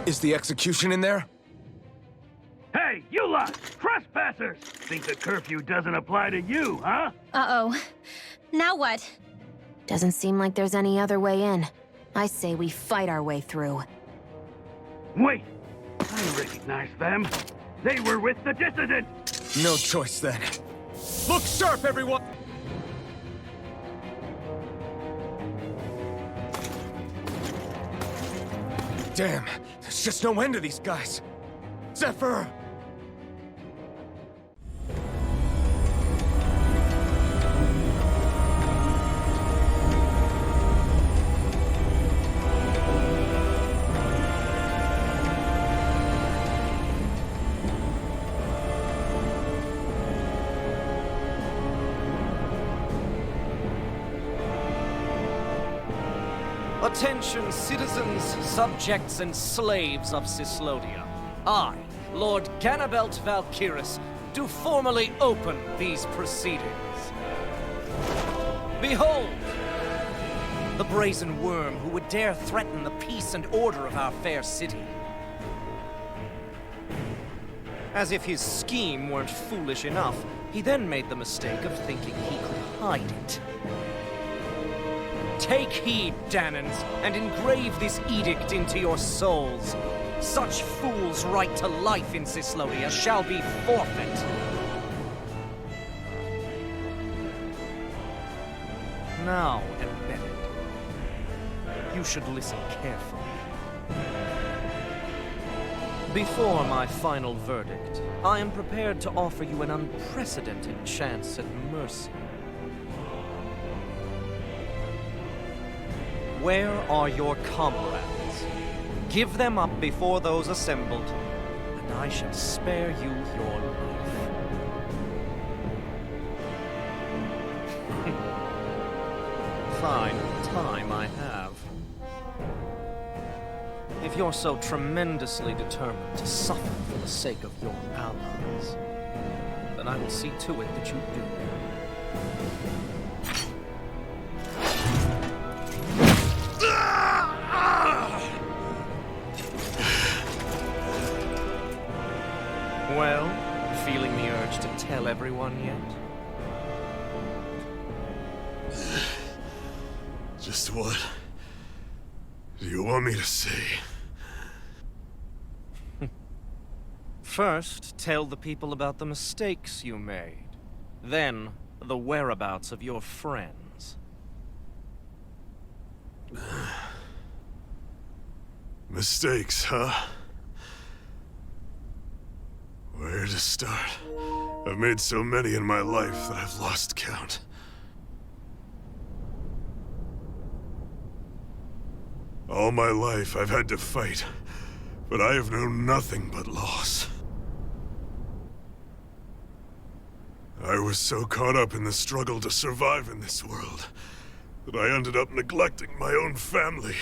Is the execution in there? Hey, you lot! Trespassers! Think the curfew doesn't apply to you, huh? Uh-oh. Now what? Doesn't seem like there's any other way in. I say we fight our way through. Wait! I recognize them. They were with the dissident! No choice then. Look sharp, everyone! Damn, there's just no end to these guys. Zephyr! Attention, citizens, subjects, and slaves of Cyslodia. I, Lord Ganabelt Valkyris, do formally open these proceedings. Behold! The brazen worm who would dare threaten the peace and order of our fair city. As if his scheme weren't foolish enough, he then made the mistake of thinking he could hide it. Take heed, Danans, and engrave this edict into your souls. Such fools' right to life in Cyslodia shall be forfeit. Now, embedded, you should listen carefully. Before my final verdict, I am prepared to offer you an unprecedented chance at mercy. Where are your comrades? Give them up before those assembled, and I shall spare you your life. Fine time I have. If you're so tremendously determined to suffer for the sake of your allies, then I will see to it that you do. Well, feeling the urge to tell everyone yet? Just what do you want me to say? First, tell the people about the mistakes you made. Then, the whereabouts of your friends. Mistakes, huh? Where to start? I've made so many in my life that I've lost count. All my life I've had to fight, but I have known nothing but loss. I was so caught up in the struggle to survive in this world that I ended up neglecting my own family.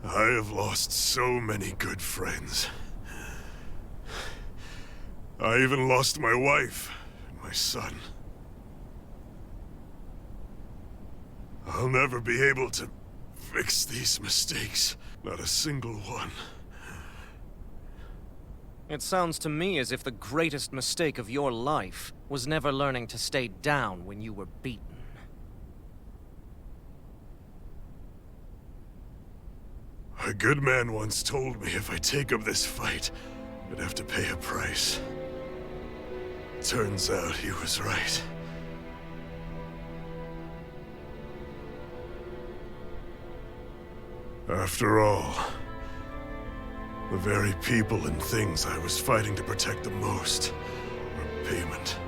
I have lost so many good friends. I even lost my wife and my son. I'll never be able to fix these mistakes. Not a single one. It sounds to me as if the greatest mistake of your life was never learning to stay down when you were beaten. A good man once told me if I take up this fight, I'd have to pay a price. Turns out he was right. After all, the very people and things I was fighting to protect the most were payment.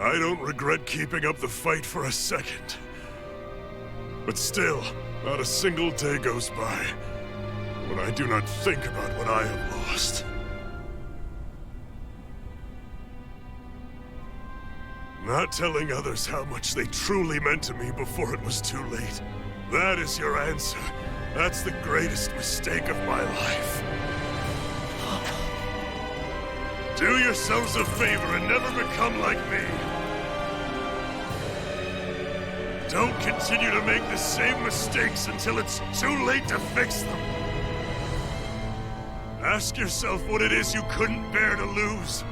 I don't regret keeping up the fight for a second. But still, not a single day goes by when I do not think about what I have lost. Not telling others how much they truly meant to me before it was too late. That is your answer. That's the greatest mistake of my life. Do yourselves a favor and never become like me. Don't continue to make the same mistakes until it's too late to fix them. Ask yourself what it is you couldn't bear to lose.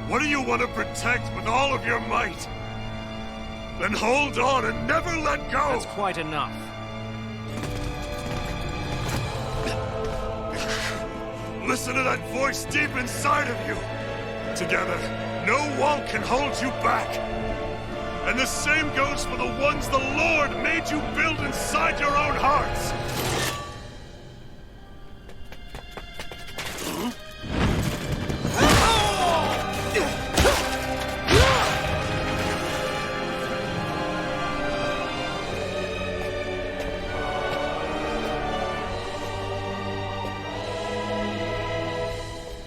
What do you want to protect with all of your might? Then hold on and never let go! That's quite enough. Listen to that voice deep inside of you. Together, no wall can hold you back. And the same goes for the ones the Lord made you build inside your own hearts.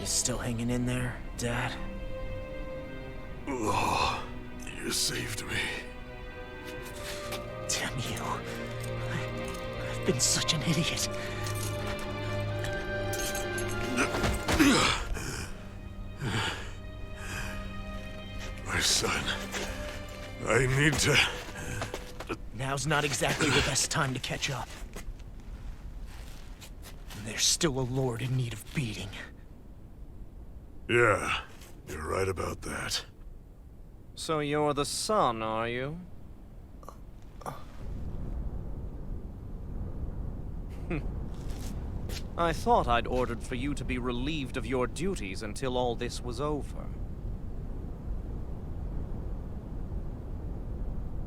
Still hanging in there, Dad? Oh, you saved me. Damn you. I've been such an idiot. My son, I need to... Now's not exactly the best time to catch up. There's still a lord in need of beating. Yeah, you're right about that. So you're the son, are you? I thought I'd ordered for you to be relieved of your duties until all this was over.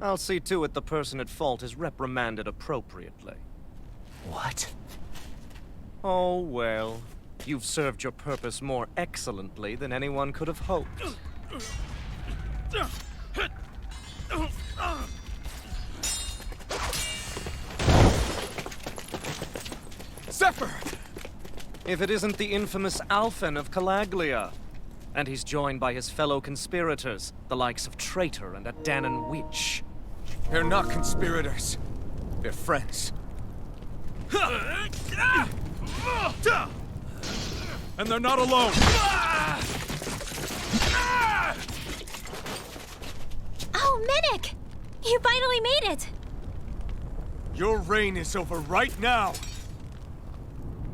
I'll see to it the person at fault is reprimanded appropriately. What? Oh, well. You've served your purpose more excellently than anyone could have hoped. Zephyr! If it isn't the infamous Alphen of Calaglia. And he's joined by his fellow conspirators, the likes of Traitor and a Danon Witch. They're not conspirators. They're friends. And they're not alone! Oh, Medic! You finally made it! Your reign is over right now!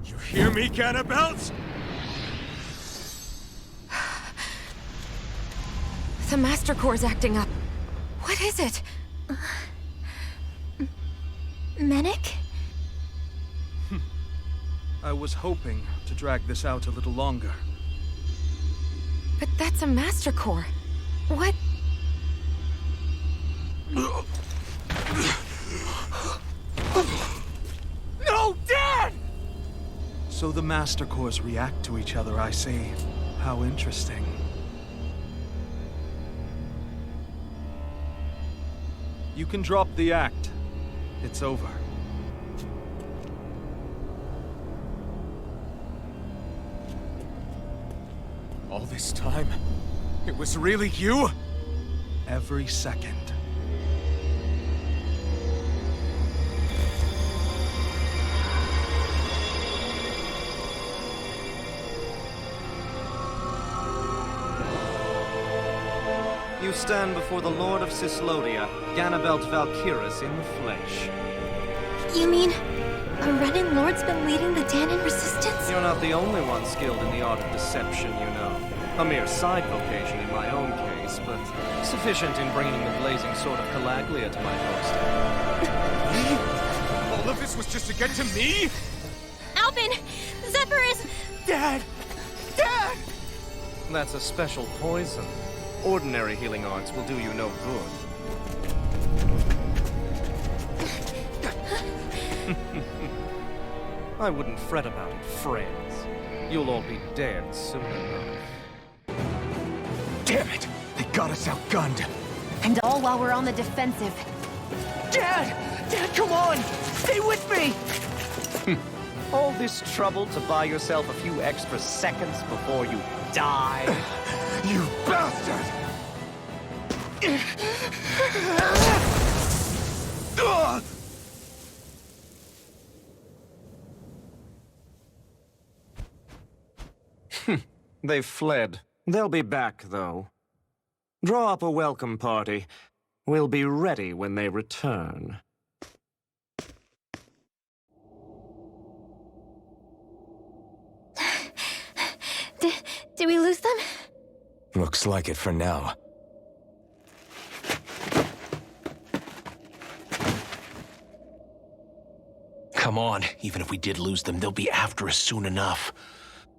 You hear me, Cannibals? The Master Core's acting up. What is it? Medic? I was hoping to drag this out a little longer. But that's a Master Core. What? No, Dad! So the Master Cores react to each other, I see. How interesting. You can drop the act. It's over. All this time, it was really you? Every second. You stand before the Lord of Cislodia, Ganabelt Valkyris in the flesh. You mean a Renin Lord's been leading the Danon resistance? You're not the only one skilled in the art of deception, you know. A mere side vocation in my own case, but sufficient in bringing the blazing sword of Calaglia to my doorstep. All of this was just to get to me? Alvin! Zephyr is... Dad! Dad! That's a special poison. Ordinary healing arts will do you no good. I wouldn't fret about it, friends. You'll all be dead soon enough. Damn it! They got us outgunned! And all while we're on the defensive. Dad! Dad, come on! Stay with me! All this trouble to buy yourself a few extra seconds before you die? You bastard! They've fled. They'll be back, though. Draw up a welcome party. We'll be ready when they return. Did we lose them? Looks like it for now. Come on, even if we did lose them, they'll be after us soon enough.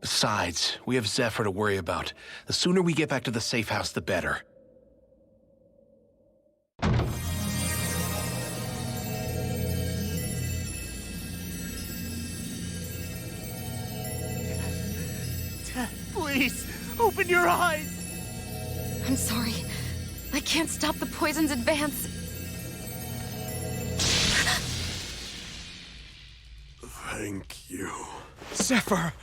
Besides, we have Zephyr to worry about. The sooner we get back to the safe house, the better. Dad, please, open your eyes! I'm sorry. I can't stop the poison's advance. Thank you. Zephyr!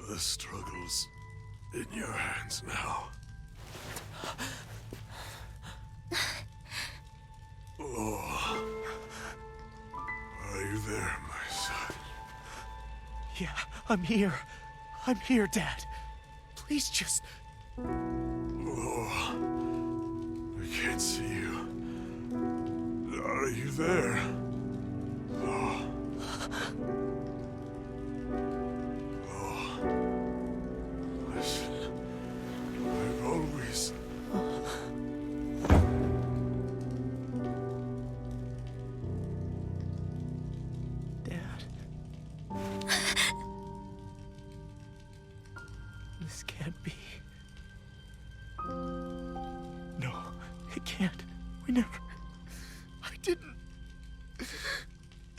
The struggle's in your hands now. Oh. Are you there, my son? Yeah, I'm here. I'm here, Dad. Please just... Oh. I can't see you. Are you there? Oh. Listen, I've always... Dad. This can't be. No, it can't. We never... I didn't.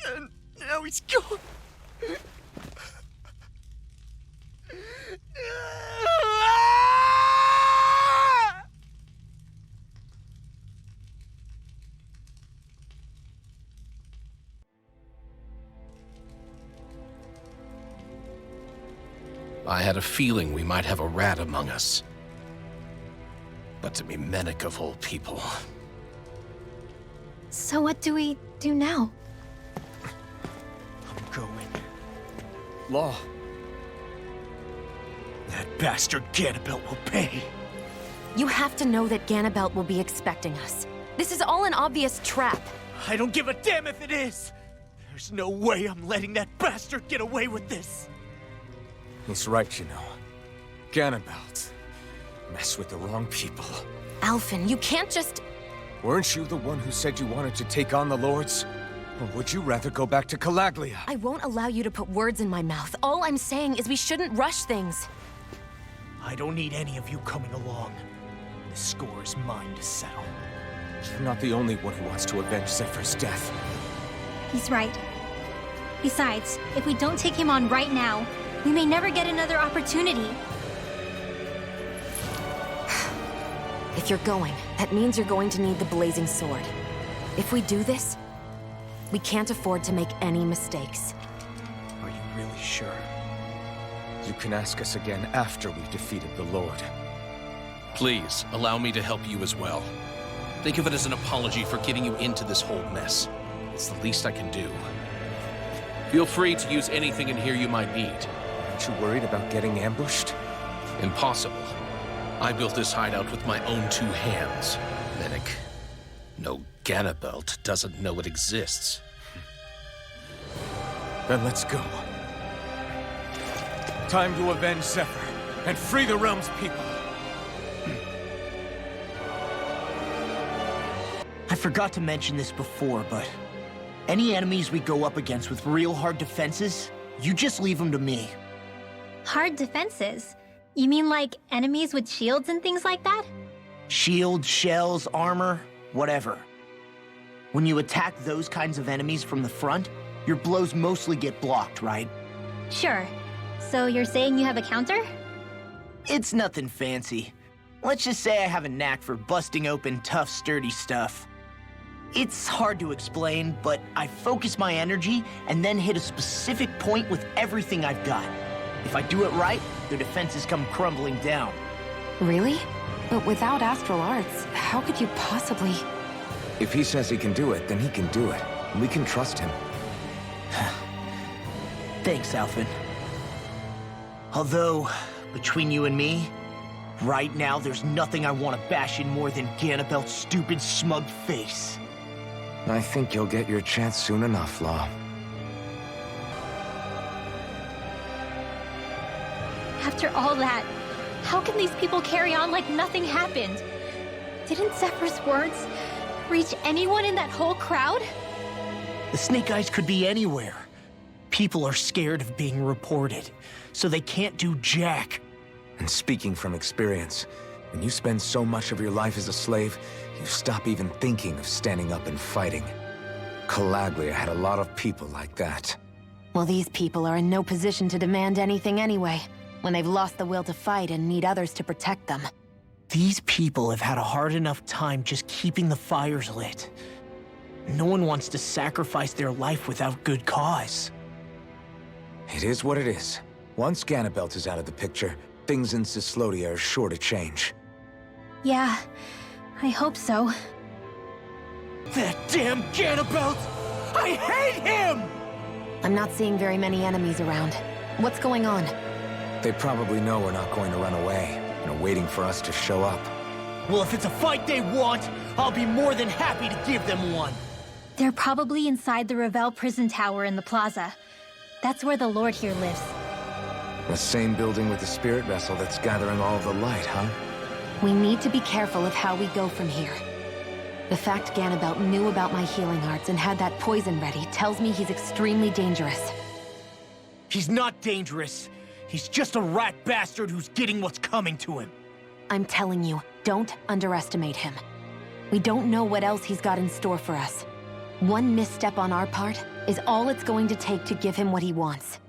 And now he's gone. I had a feeling we might have a rat among us. But to be Menek of all people. So what do we do now? I'm going. Law. That bastard Ganabelt will pay. You have to know that Ganabelt will be expecting us. This is all an obvious trap. I don't give a damn if it is! There's no way I'm letting that bastard get away with this! He's right, you know. Ganabelt. Mess with the wrong people. Alphen, you can't just... Weren't you the one who said you wanted to take on the Lords? Or would you rather go back to Calaglia? I won't allow you to put words in my mouth. All I'm saying is we shouldn't rush things. I don't need any of you coming along. The score is mine to settle. You're not the only one who wants to avenge Zephyr's death. He's right. Besides, if we don't take him on right now, we may never get another opportunity. If you're going, that means you're going to need the blazing sword. If we do this, we can't afford to make any mistakes. Are you really sure? You can ask us again after we've defeated the Lord. Please, allow me to help you as well. Think of it as an apology for getting you into this whole mess. It's the least I can do. Feel free to use anything in here you might need. Aren't you worried about getting ambushed? Impossible. I built this hideout with my own 2 hands. Menek. No Ganabelt doesn't know it exists. Then let's go. Time to avenge Zephyr and free the realm's people. I forgot to mention this before, but any enemies we go up against with real hard defenses, you just leave them to me. Hard defenses? You mean like enemies with shields and things like that? Shields, shells, armor, whatever. When you attack those kinds of enemies from the front, your blows mostly get blocked, right? Sure. So you're saying you have a counter? It's nothing fancy. Let's just say I have a knack for busting open tough, sturdy stuff. It's hard to explain, but I focus my energy and then hit a specific point with everything I've got. If I do it right, their defenses come crumbling down. Really? But without astral arts, how could you possibly... If he says he can do it, then he can do it. We can trust him. Thanks, Alphen. Although, between you and me, right now there's nothing I want to bash in more than Ganabelt's stupid, smug face. I think you'll get your chance soon enough, Law. After all that, how can these people carry on like nothing happened? Didn't Zephyr's words reach anyone in that whole crowd? The Snake Eyes could be anywhere. People are scared of being reported, so they can't do jack. And speaking from experience, when you spend so much of your life as a slave, you stop even thinking of standing up and fighting. Calaglia had a lot of people like that. Well, these people are in no position to demand anything anyway, when they've lost the will to fight and need others to protect them. These people have had a hard enough time just keeping the fires lit. No one wants to sacrifice their life without good cause. It is what it is. Once Ganabelt is out of the picture, things in Cislodia are sure to change. Yeah, I hope so. That damn Ganabelt! I hate him! I'm not seeing very many enemies around. What's going on? They probably know we're not going to run away, and are waiting for us to show up. Well, if it's a fight they want, I'll be more than happy to give them one. They're probably inside the Revel prison tower in the plaza. That's where the Lord here lives. The same building with the spirit vessel that's gathering all of the light, huh? We need to be careful of how we go from here. The fact Ganabelt knew about my healing arts and had that poison ready tells me he's extremely dangerous. He's not dangerous. He's just a rat bastard who's getting what's coming to him. I'm telling you, don't underestimate him. We don't know what else he's got in store for us. One misstep on our part is all it's going to take to give him what he wants.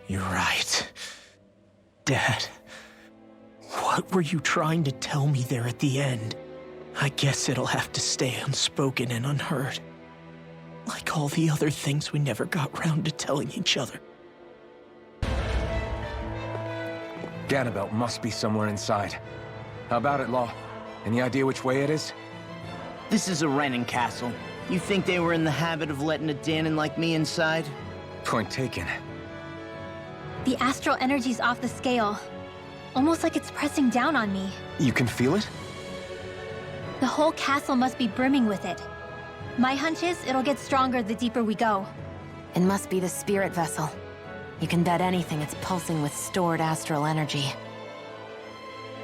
You're right. Dad, what were you trying to tell me there at the end? I guess it'll have to stay unspoken and unheard. Like all the other things we never got round to telling each other. Ganabelt must be somewhere inside. How about it, Law? Any idea which way it is? This is a Renin castle. You think they were in the habit of letting a Danon like me inside? Point taken. The astral energy's off the scale. Almost like it's pressing down on me. You can feel it? The whole castle must be brimming with it. My hunch is it'll get stronger the deeper we go. It must be the spirit vessel. You can bet anything it's pulsing with stored astral energy.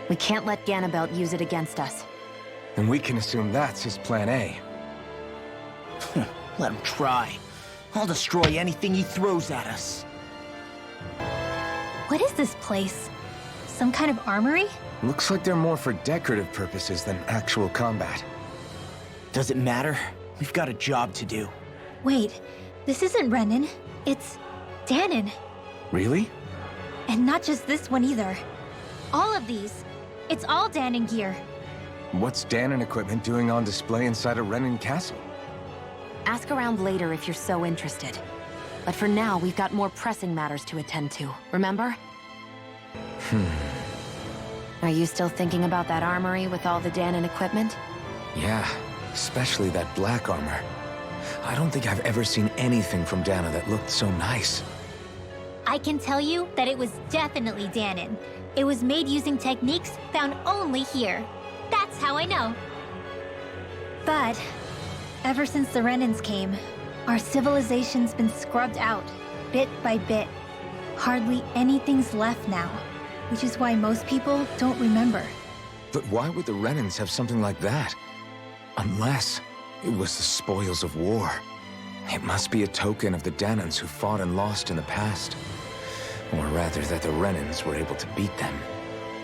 We can't let Ganabelt use it against us. And we can assume that's his plan A. Let him try. I'll destroy anything he throws at us. What is this place? Some kind of armory? Looks like they're more for decorative purposes than actual combat. Does it matter? We've got a job to do. Wait, this isn't Renin. It's Danon. Really? And not just this one either. All of these. It's all Danon gear. What's Danon equipment doing on display inside a Renin castle? Ask around later if you're so interested. But for now, we've got more pressing matters to attend to, remember? Are you still thinking about that armory with all the Danon equipment? Yeah, especially that black armor. I don't think I've ever seen anything from Danon that looked so nice. I can tell you that it was definitely Danon. It was made using techniques found only here. That's how I know. But ever since the Renins came, our civilization's been scrubbed out, bit by bit. Hardly anything's left now, which is why most people don't remember. But why would the Renins have something like that? Unless it was the spoils of war. It must be a token of the Danons who fought and lost in the past. Or rather, that the Renins were able to beat them.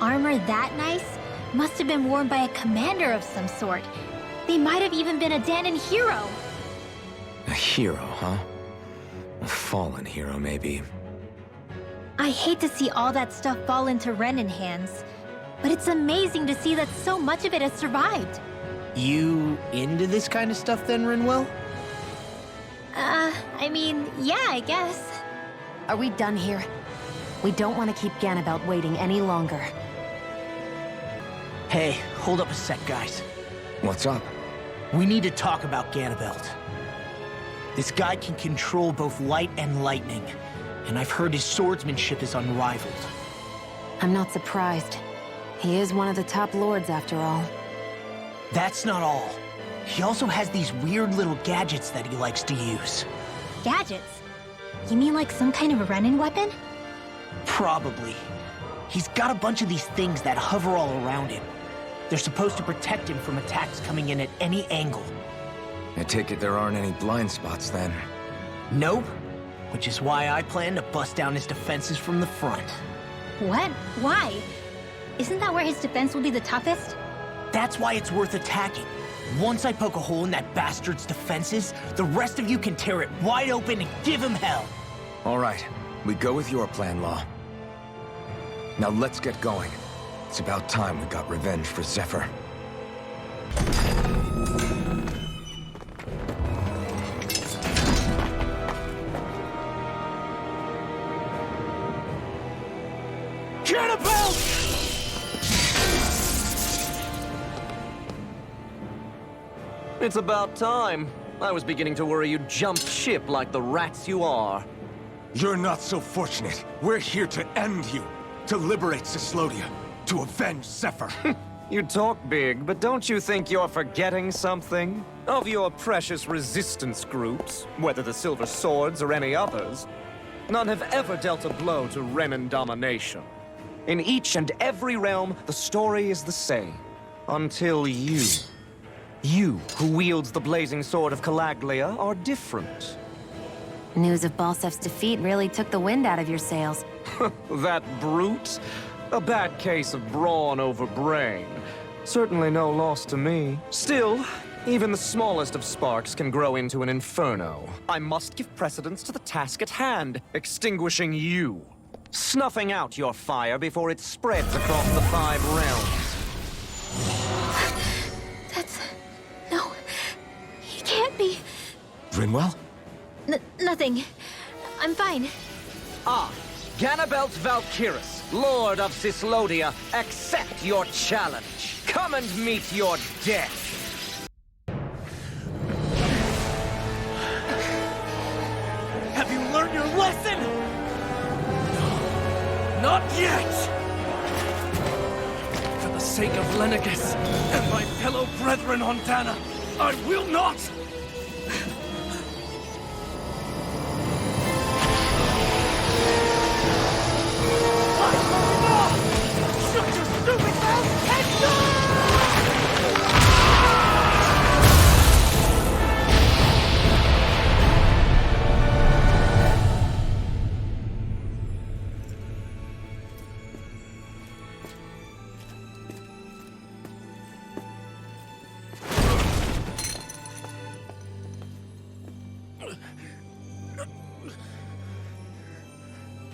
Armor that nice must have been worn by a commander of some sort. They might have even been a Danon hero. A hero, huh? A fallen hero, maybe. I hate to see all that stuff fall into Renin hands, but it's amazing to see that so much of it has survived. You into this kind of stuff then, Rinwell? I mean, yeah, I guess. Are we done here? We don't want to keep Ganabelt waiting any longer. Hey, hold up a sec, guys. What's up? We need to talk about Ganabelt. This guy can control both light and lightning, and I've heard his swordsmanship is unrivaled. I'm not surprised. He is one of the top lords, after all. That's not all. He also has these weird little gadgets that he likes to use. Gadgets? You mean like some kind of a run-in weapon? Probably. He's got a bunch of these things that hover all around him. They're supposed to protect him from attacks coming in at any angle. I take it there aren't any blind spots then. Nope. Which is why I plan to bust down his defenses from the front. What? Why? Isn't that where his defense will be the toughest? That's why it's worth attacking. Once I poke a hole in that bastard's defenses, the rest of you can tear it wide open and give him hell. All right, we go with your plan, Law. Now let's get going. It's about time we got revenge for Zephyr. It's about time. I was beginning to worry you jumped ship like the rats you are. You're not so fortunate. We're here to end you. To liberate Cyslodia. To avenge Zephyr. You talk big, but don't you think you're forgetting something? Of your precious resistance groups, whether the Silver Swords or any others, none have ever dealt a blow to Renan domination. In each and every realm, the story is the same. Until you. You, who wields the blazing sword of Calaglia, are different. News of Balsef's defeat really took the wind out of your sails. That brute? A bad case of brawn over brain. Certainly no loss to me. Still, even the smallest of sparks can grow into an inferno. I must give precedence to the task at hand, extinguishing you. Snuffing out your fire before it spreads across the 5 realms. No, he can't be. Rinwell? Nothing. I'm fine. I, Ganabelt Valkyris, Lord of Cyslodia, accept your challenge. Come and meet your death. Have you learned your lesson? No, not yet! For the sake of Lenegus and my fellow brethren on Dana, I will not! Shut your stupid mouth and die!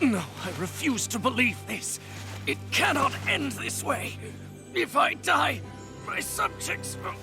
No, I refuse to believe this. It cannot end this way. If I die, my subjects will...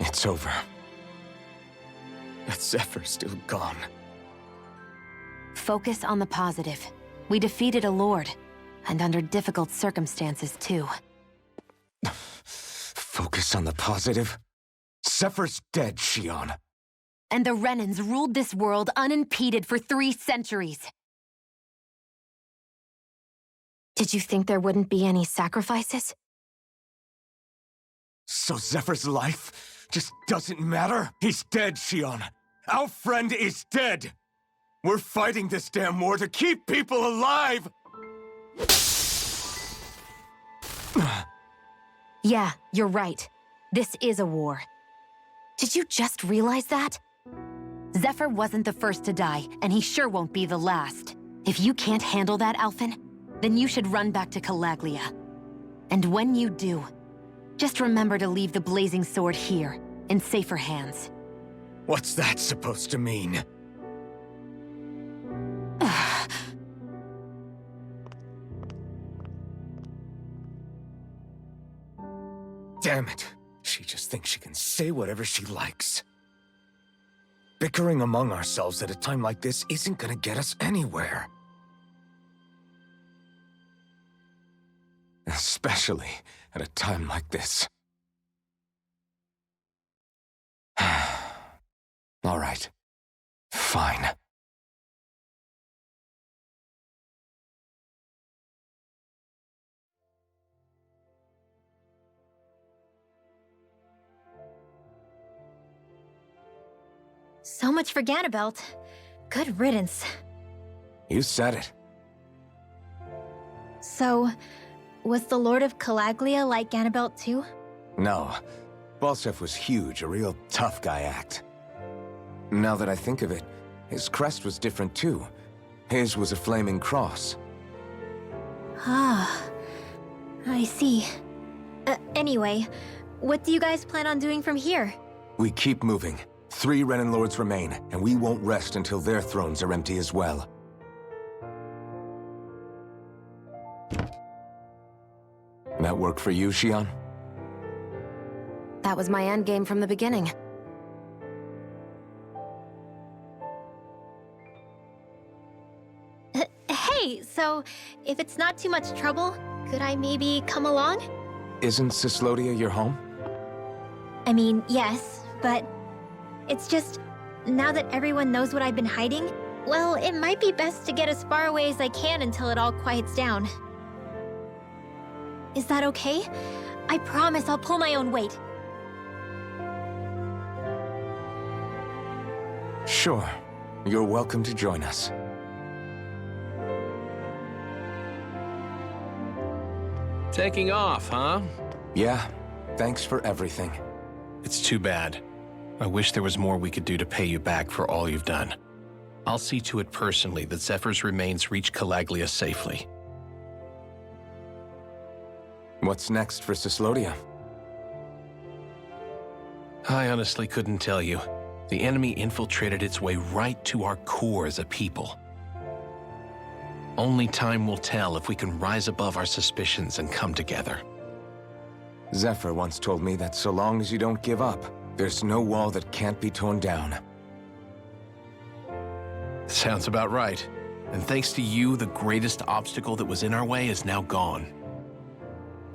It's over. That Zephyr's still gone. Focus on the positive. We defeated a lord, and under difficult circumstances, too. Focus on the positive? Zephyr's dead, Shion. And the Renans ruled this world unimpeded for 3 centuries. Did you think there wouldn't be any sacrifices? So Zephyr's life just doesn't matter? He's dead, Shion. Our friend is dead. We're fighting this damn war to keep people alive! Yeah, you're right. This is a war. Did you just realize that? Zephyr wasn't the first to die, and he sure won't be the last. If you can't handle that, Alphen, then you should run back to Calaglia. And when you do, just remember to leave the blazing sword here, in safer hands. What's that supposed to mean? Damn it. She just thinks she can say whatever she likes. Bickering among ourselves at a time like this isn't gonna get us anywhere. Especially at a time like this. All right. Fine. So much for Ganabelt. Good riddance. You said it. So, was the Lord of Calaglia like Ganabelt too? No. Balsef was huge, a real tough guy act. Now that I think of it, his crest was different too. His was a flaming cross. Ah, I see. Anyway, what do you guys plan on doing from here? We keep moving. 3 Renin Lords remain, and we won't rest until their thrones are empty as well. That work for you, Shion? That was my endgame from the beginning. Hey, so if it's not too much trouble, could I maybe come along? Isn't Cyslodia your home? I mean, yes, but it's just, now that everyone knows what I've been hiding, well, it might be best to get as far away as I can until it all quiets down. Is that okay? I promise I'll pull my own weight. Sure. You're welcome to join us. Taking off, huh? Yeah. Thanks for everything. It's too bad. I wish there was more we could do to pay you back for all you've done. I'll see to it personally that Zephyr's remains reach Calaglia safely. What's next for Cyslodia? I honestly couldn't tell you. The enemy infiltrated its way right to our core as a people. Only time will tell if we can rise above our suspicions and come together. Zephyr once told me that so long as you don't give up, there's no wall that can't be torn down. Sounds about right. And thanks to you, the greatest obstacle that was in our way is now gone.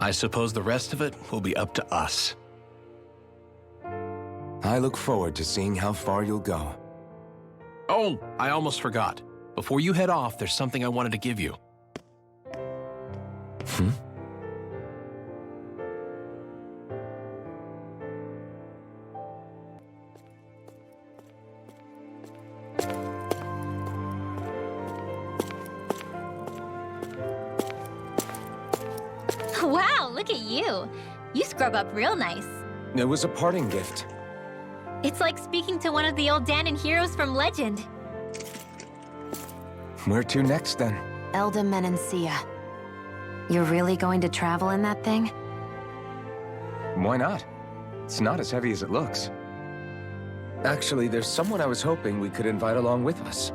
I suppose the rest of it will be up to us. I look forward to seeing how far you'll go. Oh, I almost forgot. Before you head off, there's something I wanted to give you. Wow, look at you. You scrub up real nice. It was a parting gift. It's like speaking to one of the old Danon heroes from legend. Where to next, then? Elda Menancia. You're really going to travel in that thing? Why not? It's not as heavy as it looks. Actually, there's someone I was hoping we could invite along with us.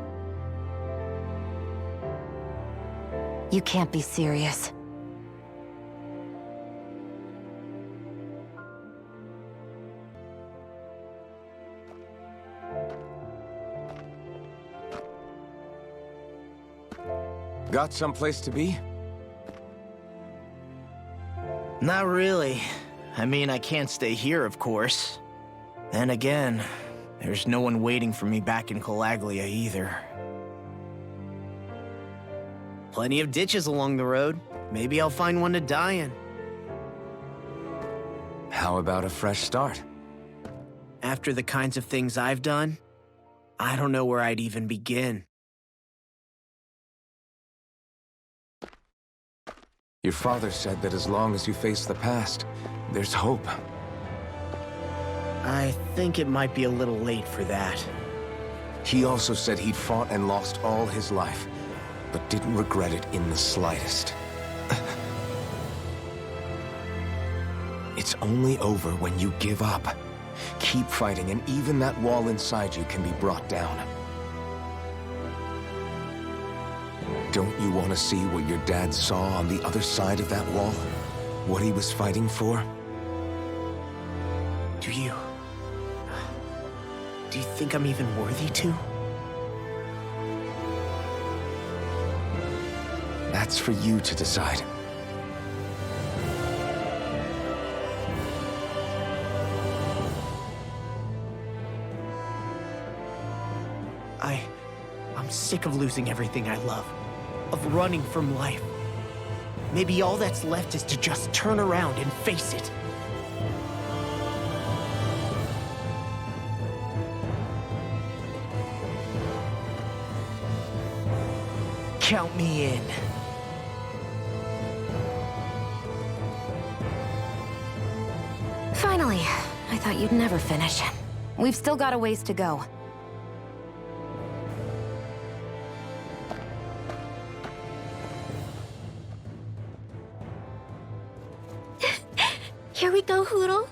You can't be serious. Got someplace to be? Not really. I mean, I can't stay here, of course. Then again, there's no one waiting for me back in Calaglia either. Plenty of ditches along the road. Maybe I'll find one to die in. How about a fresh start? After the kinds of things I've done, I don't know where I'd even begin. Your father said that as long as you face the past, there's hope. I think it might be a little late for that. He also said he'd fought and lost all his life, but didn't regret it in the slightest. It's only over when you give up. Keep fighting, and even that wall inside you can be brought down. Don't you want to see what your dad saw on the other side of that wall? What he was fighting for? Do you think I'm even worthy to? That's for you to decide. I'm sick of losing everything I love, of running from life. Maybe all that's left is to just turn around and face it. Count me in. Finally, I thought you'd never finish. We've still got a ways to go. Here we go, Hoodle.